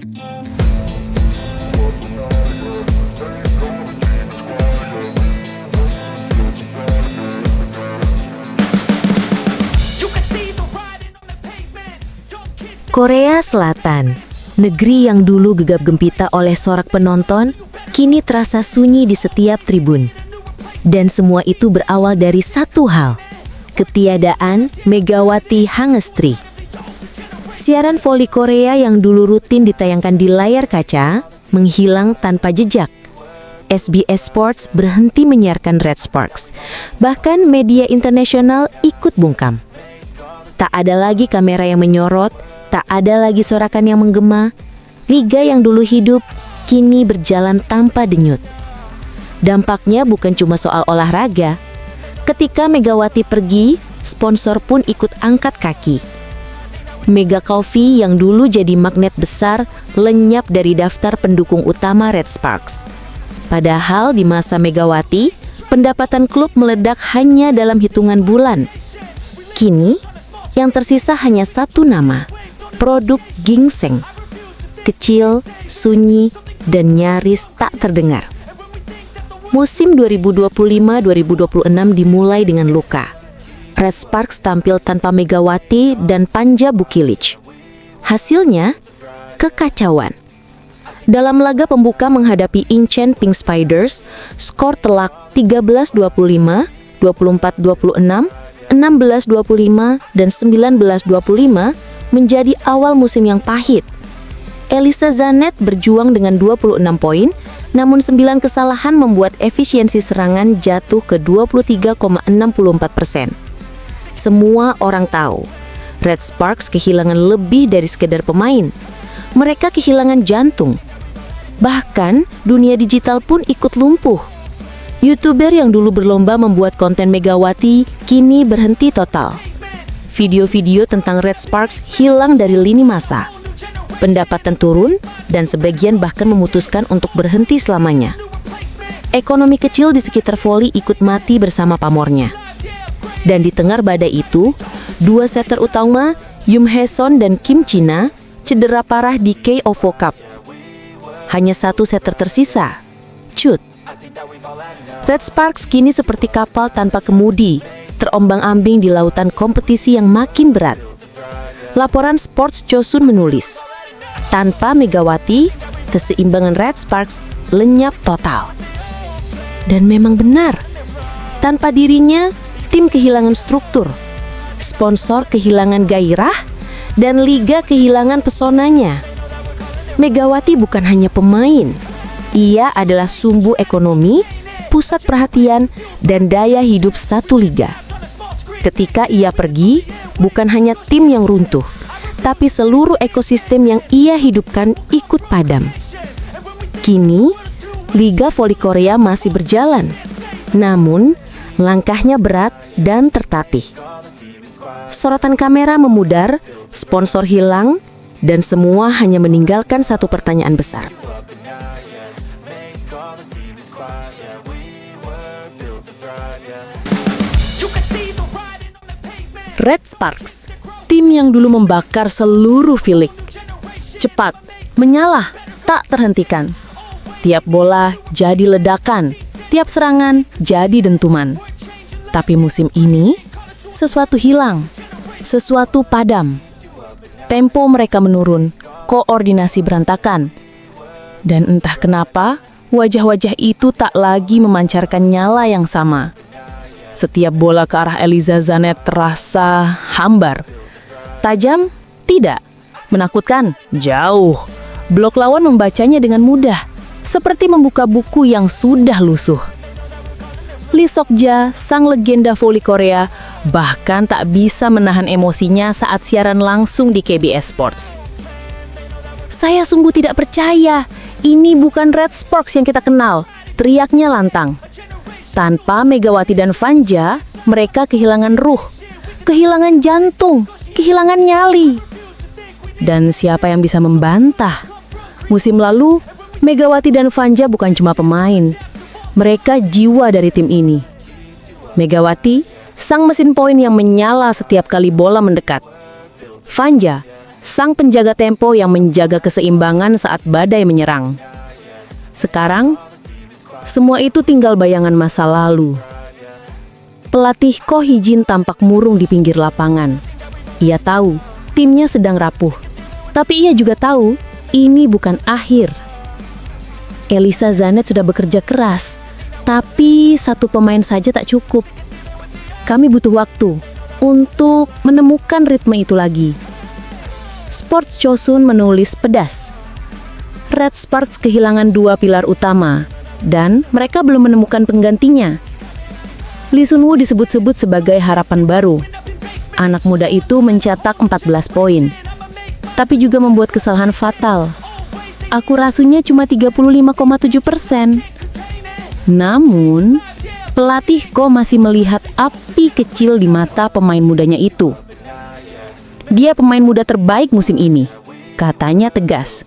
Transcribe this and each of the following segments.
Korea Selatan, negeri yang dulu gegap gempita oleh sorak penonton, kini terasa sunyi di setiap tribun. Dan semua itu berawal dari satu hal, ketiadaan Megawati Hangestri. Siaran voli Korea yang dulu rutin ditayangkan di layar kaca, menghilang tanpa jejak. SBS Sports berhenti menyiarkan Red Sparks, bahkan media internasional ikut bungkam. Tak ada lagi kamera yang menyorot, tak ada lagi sorakan yang menggema. Liga yang dulu hidup, kini berjalan tanpa denyut. Dampaknya bukan cuma soal olahraga. Ketika Megawati pergi, sponsor pun ikut angkat kaki. Mega Coffee yang dulu jadi magnet besar, lenyap dari daftar pendukung utama Red Sparks. Padahal di masa Megawati, pendapatan klub meledak hanya dalam hitungan bulan. Kini, yang tersisa hanya satu nama, produk ginseng. Kecil, sunyi, dan nyaris tak terdengar. Musim 2025-2026 dimulai dengan luka. Red Sparks tampil tanpa Megawati dan Panja Bukilic. Hasilnya, kekacauan. Dalam laga pembuka menghadapi Incheon Pink Spiders, skor telak 13-25, 24-26, 16-25, dan 19-25 menjadi awal musim yang pahit. Elisa Zanet berjuang dengan 26 poin, namun 9 kesalahan membuat efisiensi serangan jatuh ke 23,64%. Semua orang tahu, Red Sparks kehilangan lebih dari sekedar pemain. Mereka kehilangan jantung. Bahkan, dunia digital pun ikut lumpuh. YouTuber yang dulu berlomba membuat konten Megawati kini berhenti total. Video-video tentang Red Sparks hilang dari lini masa. Pendapatan turun dan sebagian bahkan memutuskan untuk berhenti selamanya. Ekonomi kecil di sekitar voli ikut mati bersama pamornya. Dan di tengah badai itu, dua setter utama, Yum Hae-son dan Kim China, cedera parah di KOFO Cup. Hanya satu setter tersisa, Chut. Red Sparks kini seperti kapal tanpa kemudi, terombang-ambing di lautan kompetisi yang makin berat. Laporan Sports Chosun menulis, tanpa Megawati, keseimbangan Red Sparks lenyap total. Dan memang benar, tanpa dirinya, tim kehilangan struktur, sponsor kehilangan gairah, dan liga kehilangan pesonanya. Megawati bukan hanya pemain, ia adalah sumbu ekonomi, pusat perhatian, dan daya hidup satu liga. Ketika ia pergi, bukan hanya tim yang runtuh, tapi seluruh ekosistem yang ia hidupkan ikut padam. Kini, Liga Voli Korea masih berjalan, namun langkahnya berat dan tertatih. Sorotan kamera memudar, sponsor hilang, dan semua hanya meninggalkan satu pertanyaan besar. Red Sparks, tim yang dulu membakar seluruh V-League. Cepat, menyala, tak terhentikan. Tiap bola jadi ledakan, tiap serangan jadi dentuman. Tapi musim ini, sesuatu hilang, sesuatu padam. Tempo mereka menurun, koordinasi berantakan. Dan entah kenapa, wajah-wajah itu tak lagi memancarkan nyala yang sama. Setiap bola ke arah Elisa Zanet terasa hambar. Tajam? Tidak. Menakutkan? Jauh. Blok lawan membacanya dengan mudah, seperti membuka buku yang sudah lusuh. Lee Sok-ja, sang legenda voli Korea, bahkan tak bisa menahan emosinya saat siaran langsung di KBS Sports. "Saya sungguh tidak percaya, ini bukan Red Sparks yang kita kenal," teriaknya lantang. Tanpa Megawati dan Panja, mereka kehilangan ruh, kehilangan jantung, kehilangan nyali. Dan siapa yang bisa membantah? Musim lalu, Megawati dan Panja bukan cuma pemain, mereka jiwa dari tim ini. Megawati, sang mesin poin yang menyala setiap kali bola mendekat. Panja, sang penjaga tempo yang menjaga keseimbangan saat badai menyerang. Sekarang, semua itu tinggal bayangan masa lalu. Pelatih Ko Hee-jin tampak murung di pinggir lapangan. Ia tahu timnya sedang rapuh, tapi ia juga tahu ini bukan akhir. Elisa Zanet sudah bekerja keras, tapi satu pemain saja tak cukup. Kami butuh waktu untuk menemukan ritme itu lagi. Sports Chosun menulis pedas. Red Sparks kehilangan dua pilar utama, dan mereka belum menemukan penggantinya. Lee Sun-woo disebut-sebut sebagai harapan baru. Anak muda itu mencetak 14 poin, tapi juga membuat kesalahan fatal. Akurasinya cuma 35,7%. Namun, pelatih Ko masih melihat api kecil di mata pemain mudanya itu. Dia pemain muda terbaik musim ini, katanya tegas.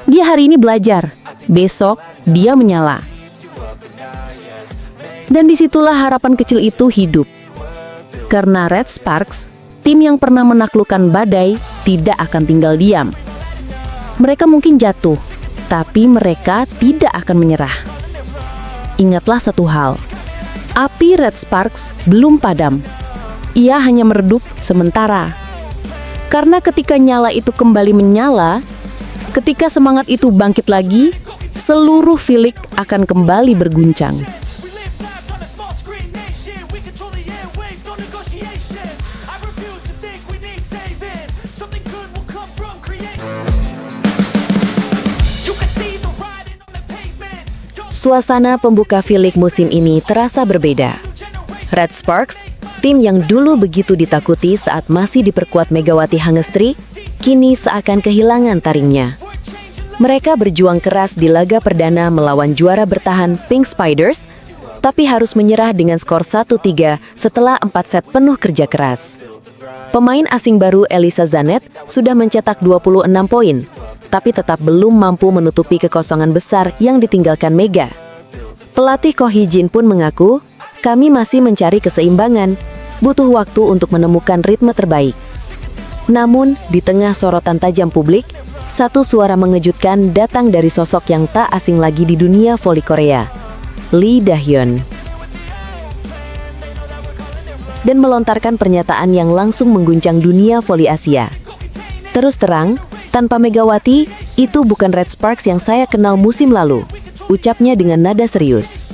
Dia hari ini belajar, besok dia menyala. Dan disitulah harapan kecil itu hidup. Karena Red Sparks, tim yang pernah menaklukkan badai, tidak akan tinggal diam. Mereka mungkin jatuh, tapi mereka tidak akan menyerah. Ingatlah satu hal, api Red Sparks belum padam. Ia hanya meredup sementara. Karena ketika nyala itu kembali menyala, ketika semangat itu bangkit lagi, seluruh V-League akan kembali berguncang. Suasana pembuka V-League musim ini terasa berbeda. Red Sparks, tim yang dulu begitu ditakuti saat masih diperkuat Megawati Hangestri, kini seakan kehilangan taringnya. Mereka berjuang keras di laga perdana melawan juara bertahan Pink Spiders, tapi harus menyerah dengan skor 1-3 setelah 4 set penuh kerja keras. Pemain asing baru Elisa Zanet sudah mencetak 26 poin, tapi tetap belum mampu menutupi kekosongan besar yang ditinggalkan Mega. Pelatih Ko Hee-jin pun mengaku, kami masih mencari keseimbangan, butuh waktu untuk menemukan ritme terbaik. Namun, di tengah sorotan tajam publik, satu suara mengejutkan datang dari sosok yang tak asing lagi di dunia voli Korea, Lee Da-hyun. Dan melontarkan pernyataan yang langsung mengguncang dunia voli Asia. Terus terang, tanpa Megawati, itu bukan Red Sparks yang saya kenal musim lalu, ucapnya dengan nada serius.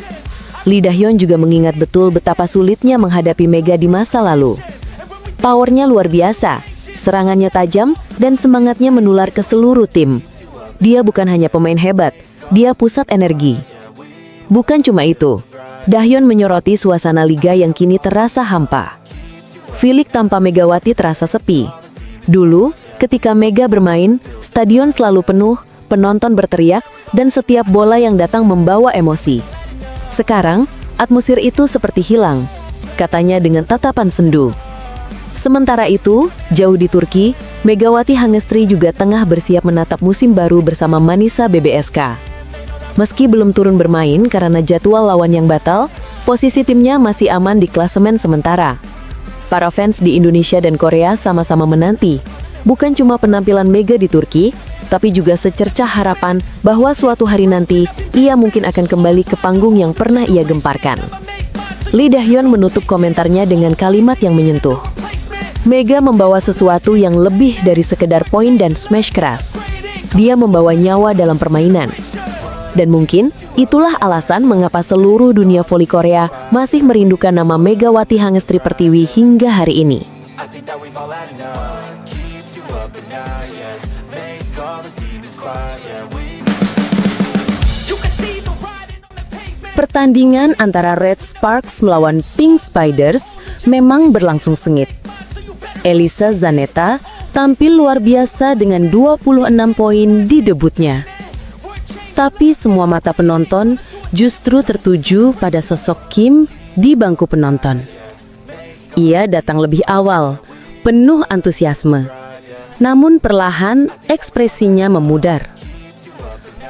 Lee Da-hyun juga mengingat betul betapa sulitnya menghadapi Mega di masa lalu. Powernya luar biasa, serangannya tajam, dan semangatnya menular ke seluruh tim. Dia bukan hanya pemain hebat, dia pusat energi. Bukan cuma itu, Da-hyun menyoroti suasana liga yang kini terasa hampa. V-League tanpa Megawati terasa sepi. Dulu, ketika Mega bermain, stadion selalu penuh, penonton berteriak, dan setiap bola yang datang membawa emosi. Sekarang, atmosfer itu seperti hilang, katanya dengan tatapan sendu. Sementara itu, jauh di Turki, Megawati Hangestri juga tengah bersiap menatap musim baru bersama Manisa BBSK. Meski belum turun bermain karena jadwal lawan yang batal, posisi timnya masih aman di klasemen sementara. Para fans di Indonesia dan Korea sama-sama menanti, bukan cuma penampilan Mega di Turki, tapi juga secercah harapan bahwa suatu hari nanti ia mungkin akan kembali ke panggung yang pernah ia gemparkan. Lee Da-hyun menutup komentarnya dengan kalimat yang menyentuh. Mega membawa sesuatu yang lebih dari sekedar poin dan smash keras. Dia membawa nyawa dalam permainan. Dan mungkin itulah alasan mengapa seluruh dunia voli Korea masih merindukan nama Megawati Hangestri Pertiwi hingga hari ini. Pertandingan antara Red Sparks melawan Pink Spiders memang berlangsung sengit. Elisa Zaneta tampil luar biasa dengan 26 poin di debutnya. Tapi semua mata penonton justru tertuju pada sosok Kim di bangku penonton. Ia datang lebih awal, penuh antusiasme. Namun perlahan ekspresinya memudar.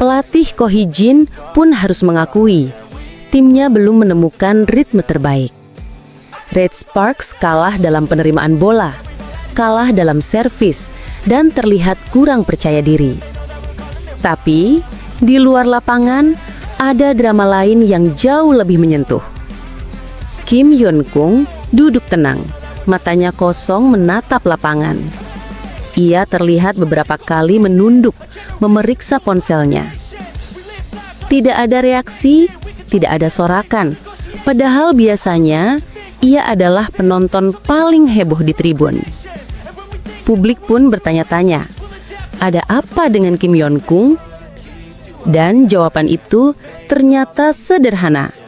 Pelatih Ko Hee-jin pun harus mengakui, timnya belum menemukan ritme terbaik. Red Sparks kalah dalam penerimaan bola, kalah dalam servis, dan terlihat kurang percaya diri. Tapi, di luar lapangan, ada drama lain yang jauh lebih menyentuh. Kim Yeon Kung duduk tenang, matanya kosong menatap lapangan. Ia terlihat beberapa kali menunduk, memeriksa ponselnya. Tidak ada reaksi, tidak ada sorakan. Padahal biasanya ia adalah penonton paling heboh di tribun. Publik pun bertanya-tanya, ada apa dengan Kim Yeon Kung? Dan jawaban itu ternyata sederhana.